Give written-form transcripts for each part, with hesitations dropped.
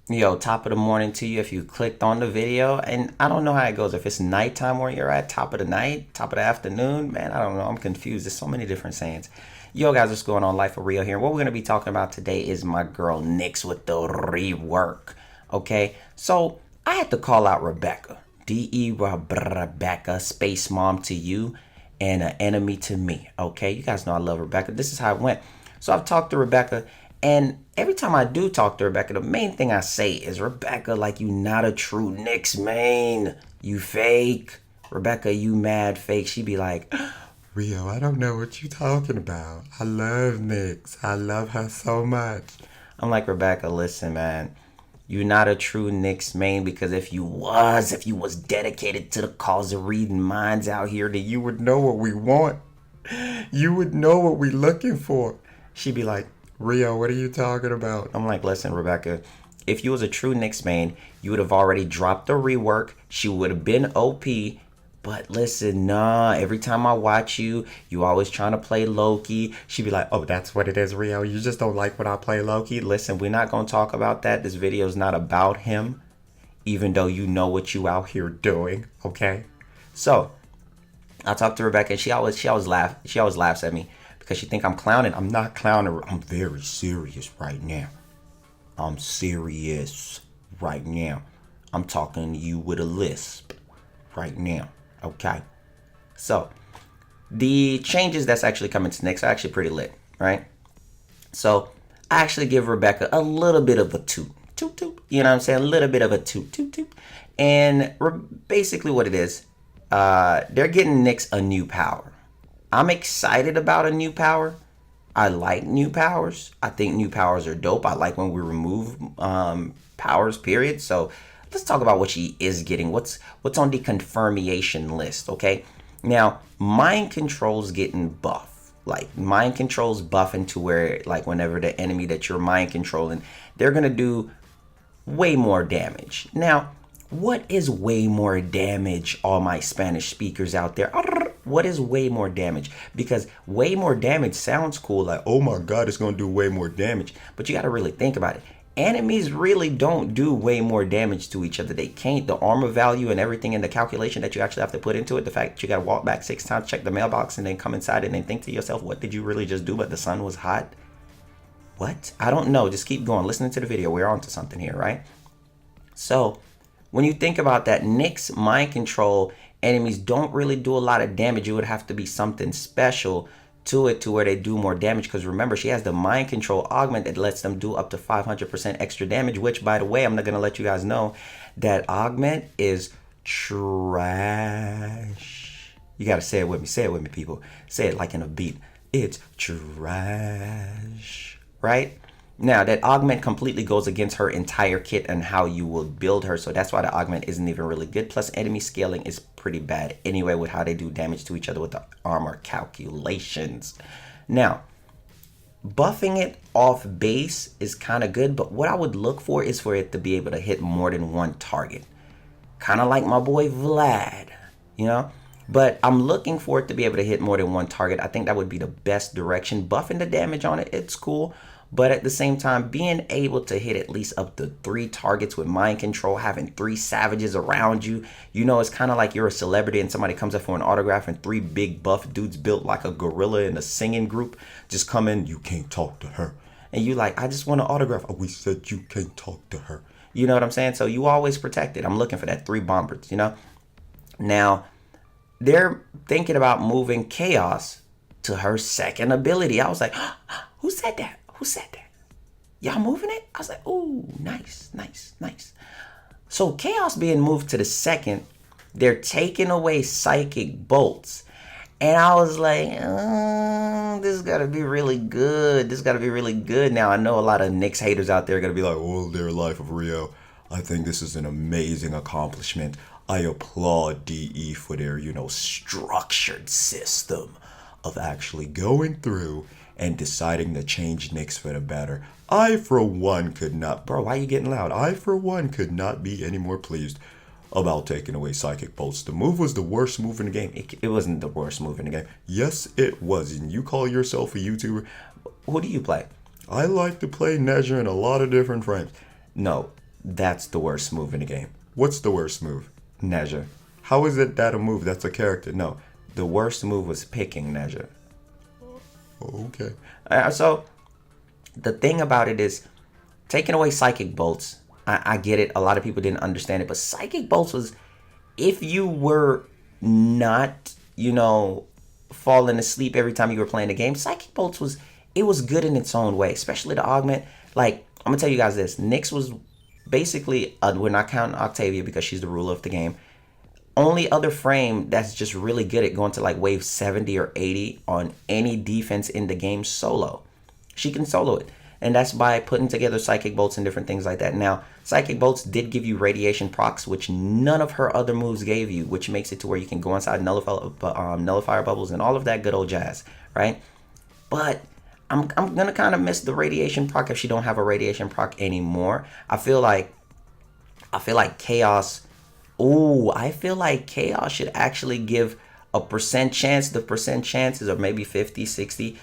Yo, top of the morning to you if you clicked on the video. And I don't know how it goes. If it's nighttime where you're at, top of the night, top of the afternoon, man, I don't know. I'm confused. There's so many different sayings. Yo, guys, what's going on? Life of Rio here. What we're going to be talking about today is my girl Nyx with the rework. Okay, so I had to call out Rebecca. DE Rebecca, space mom to you and an enemy to me. Okay, you guys know I love Rebecca. This is how it went. So I've talked to Rebecca, and every time I do talk to Rebecca, the main thing I say is, Rebecca, like, you not a true Nyx main. You fake. Rebecca, you mad fake. She be like, Rio, I don't know what you talking about. I love Nyx. I love her so much. I'm like, Rebecca, listen, man. You're not a true Nyx main, because if you was dedicated to the cause of reading minds out here, then you would know what we want. You would know what we looking for. She'd be like, Rio, what are you talking about? I'm like, listen, Rebecca, if you was a true Nyx main, you would have already dropped the rework. She would have been OP. But listen, nah, every time I watch you, you always trying to play Loki. She'd be like, oh, that's what it is, Rio. You just don't like when I play Loki. Listen, we're not going to talk about that. This video is not about him, even though you know what you out here doing, okay? So I talked to Rebecca, and she always laughs at me because she think I'm clowning. I'm not clowning her. I'm very serious right now. I'm serious right now. I'm talking to you with a lisp right now. Okay. So the changes that's actually coming to Nyx are actually pretty lit, right? So I actually give Rebecca a little bit of a toot. Toot toot. You know what I'm saying? A little bit of a toot toot toot. And basically what it is, they're getting Nyx a new power. I'm excited about a new power. I like new powers. I think new powers are dope. I like when we remove powers, period. So let's talk about what she is getting. What's on the confirmation list, okay? Now, mind control's getting buff. Like, mind control's buffing to where, like, whenever the enemy that you're mind controlling, they're going to do way more damage. Now, what is way more damage, all my Spanish speakers out there? What is way more damage? Because way more damage sounds cool, like, oh my god, it's going to do way more damage. But you got to really think about it. Enemies really don't do way more damage to each other. They can't. The armor value and everything in the calculation that you actually have to put into it, the fact that you got to walk back 6 times, check the mailbox, and then come inside it and then think to yourself, what did you really just do? But the sun was hot? What? I don't know. Just keep going. Listening to the video. We're on to something here, right? So when you think about that, Nyx mind control enemies don't really do a lot of damage. It would have to be something special to it to where they do more damage, because remember, she has the mind control augment that lets them do up to 500% extra damage, which, by the way, I'm not going to let you guys know that augment is trash. You got to say it with me, people. Say it like in a beat. It's trash, right? Now, that augment completely goes against her entire kit and how you will build her, so that's why the augment isn't even really good. Plus, enemy scaling is pretty bad anyway with how they do damage to each other with the armor calculations. Now, buffing it off base is kind of good, but what I would look for is for it to be able to hit more than one target. Kind of like my boy Vlad, you know? But I'm looking for it to be able to hit more than one target. I think that would be the best direction. Buffing the damage on it, it's cool. But at the same time, being able to hit at least up to 3 targets with mind control, having 3 savages around you, you know, it's kind of like you're a celebrity and somebody comes up for an autograph and 3 big buff dudes built like a gorilla in a singing group just come in, you can't talk to her. And you like, I just want an autograph. Oh, we said you can't talk to her. You know what I'm saying? So you always protect it. I'm looking for that 3 bombers, you know? Now, they're thinking about moving Chaos to her second ability. I was like, who said that? Who said that? Y'all moving it? I was like, ooh, nice, nice, nice. So Chaos being moved to the second, they're taking away psychic bolts. And I was like, this has got to be really good. This got to be really good. Now, I know a lot of Nyx haters out there are going to be like, oh, their Life of Rio. I think this is an amazing accomplishment. I applaud DE for their, structured system of actually going through and deciding to change Nyx for the better. I, for one, could not... Bro, why are you getting loud? I, for one, could not be any more pleased about taking away Psychic Bolts. The move was the worst move in the game. It wasn't the worst move in the game. Yes, it was. And you call yourself a YouTuber. Who do you play? I like to play Nezha in a lot of different frames. No, That's the worst move in the game. What's the worst move? Nezha. How is it that a move? That's a character. No, the worst move was picking Nezha. Okay. So the thing about it is, taking away Psychic Bolts, I get it. A lot of people didn't understand it, but Psychic Bolts was, if you were not, falling asleep every time you were playing the game, Psychic Bolts it was good in its own way, especially the augment. Like, I'm gonna tell you guys this, Nyx was basically, we're not counting Octavia because she's the ruler of the game. Only other frame that's just really good at going to like wave 70 or 80 on any defense in the game solo. She can solo it. And that's by putting together Psychic Bolts and different things like that. Now, Psychic Bolts did give you radiation procs, which none of her other moves gave you, which makes it to where you can go inside nullifier bubbles and all of that good old jazz, right? But I'm going to kind of miss the radiation proc if she don't have a radiation proc anymore. I feel like Chaos... Ooh, I feel like Chaos should actually give a percent chance. The percent chances are maybe 50-60%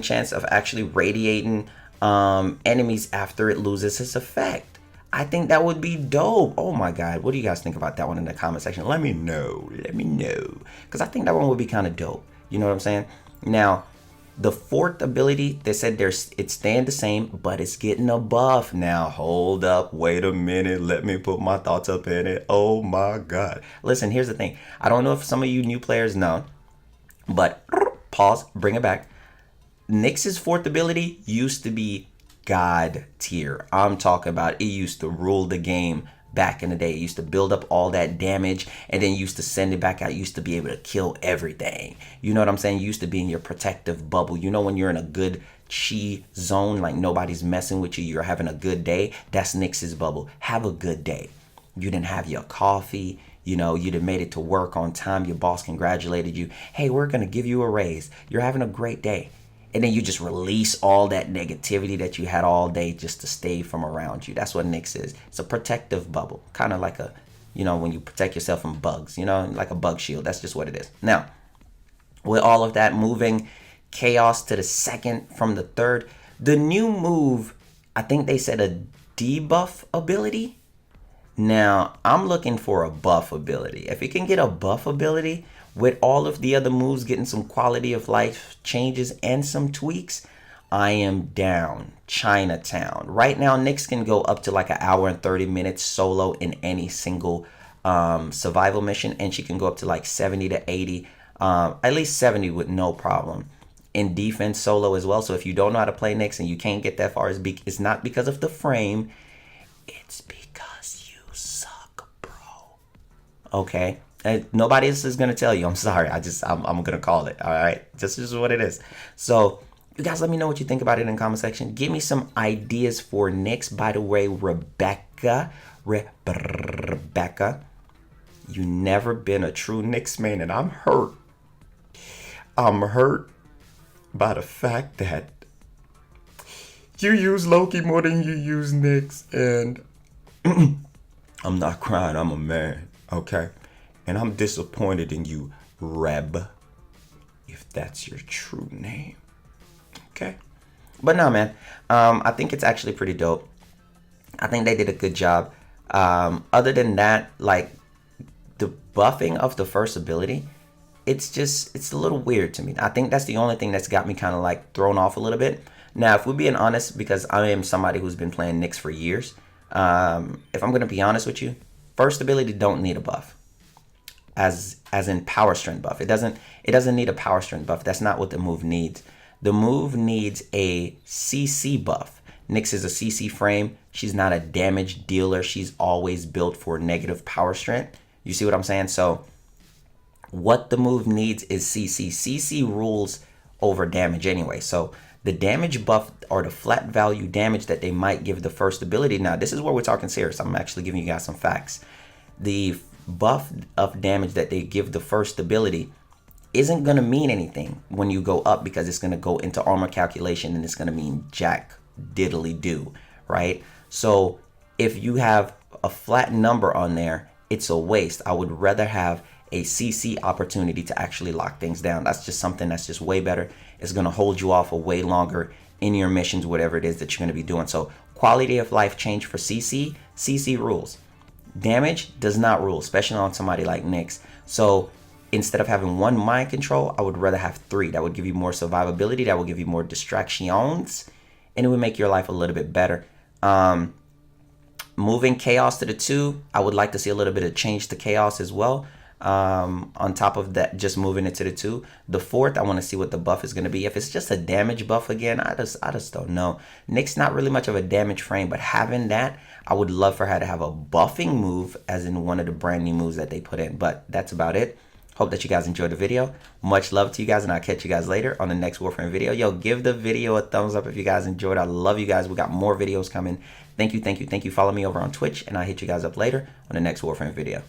chance of actually radiating enemies after it loses its effect. I think that would be dope. Oh my god, what do you guys think about that one in the comment section? Let me know, because I think that one would be kind of dope. You know what I'm saying? Now, the fourth ability, they said it's staying the same, but it's getting a buff. Now, hold up, wait a minute, let me put my thoughts up in it. Oh my god. Listen, here's the thing. I don't know if some of you new players know, but pause, bring it back. Nyx's fourth ability used to be god tier. I'm talking about, it used to rule the game back in the day. It used to build up all that damage and then used to send it back out. Used to be able to kill everything. You know what I'm saying? Used to be in your protective bubble. You know when you're in a good chi zone, like nobody's messing with you, you're having a good day? That's Nyx's bubble. Have a good day. You didn't have your coffee. You'd have made it to work on time. Your boss congratulated you. Hey, we're going to give you a raise. You're having a great day. And then you just release all that negativity that you had all day just to stay from around you. That's what Nyx is. It's a protective bubble. Kind of like when you protect yourself from bugs, like a bug shield. That's just what it is. Now, with all of that, moving Chaos to the second from the third, the new move, I think they said a debuff ability. Now, I'm looking for a buff ability. If it can get a buff ability, with all of the other moves getting some quality of life changes and some tweaks, I am down. Chinatown. Right now, Nyx can go up to like an hour and 30 minutes solo in any single survival mission. And she can go up to like 70 to 80, at least 70 with no problem. In defense solo as well. So if you don't know how to play Nyx and you can't get that far, it's not because of the frame. It's because you suck, bro. Okay? Nobody else is going to tell you. I'm sorry. I'm going to call it. All right. This is what it is. So you guys let me know what you think about it in the comment section. Give me some ideas for Nyx. By the way, Rebecca, you never been a true Nyx main, and I'm hurt. I'm hurt by the fact that you use Loki more than you use Nyx, and I'm not crying. I'm a man. Okay. And I'm disappointed in you, Reb, if that's your true name. Okay? But no, man. I think it's actually pretty dope. I think they did a good job. Other than that, like, the buffing of the first ability, it's a little weird to me. I think that's the only thing that's got me kind of, like, thrown off a little bit. Now, if we're being honest, because I am somebody who's been playing Nyx for years, if I'm going to be honest with you, first ability don't need a buff. As in power strength buff. It doesn't need a power strength buff. That's not what the move needs. The move needs a CC buff. Nyx is a CC frame. She's not a damage dealer. She's always built for negative power strength. You see what I'm saying? So what the move needs is CC. CC rules over damage anyway. So the damage buff or the flat value damage that they might give the first ability. Now, this is where we're talking serious. I'm actually giving you guys some facts. The buff of damage that they give the first ability isn't going to mean anything when you go up, because it's going to go into armor calculation and it's going to mean jack diddly do, right? So if you have a flat number on there, it's a waste. I would rather have a CC opportunity to actually lock things down. That's just something that's just way better. It's going to hold you off for way longer in your missions, whatever it is that you're going to be doing. So quality of life change for CC CC rules. Damage does not rule, especially on somebody like Nyx. So instead of having one mind control, I would rather have 3. That would give you more survivability. That would give you more distractions. And it would make your life a little bit better. Moving chaos to the 2, I would like to see a little bit of change to chaos as well. On top of that, just moving it to the 2. The 4th, I want to see what the buff is going to be. If it's just a damage buff again, I just don't know. Nyx not really much of a damage frame, but having that, I would love for her to have a buffing move, as in one of the brand new moves that they put in. But that's about it. Hope that you guys enjoyed the video. Much love to you guys, and I'll catch you guys later on the next Warframe video. Yo, give the video a thumbs up if you guys enjoyed. I love you guys. We got more videos coming. Thank you. Follow me over on Twitch, and I'll hit you guys up later on the next Warframe video.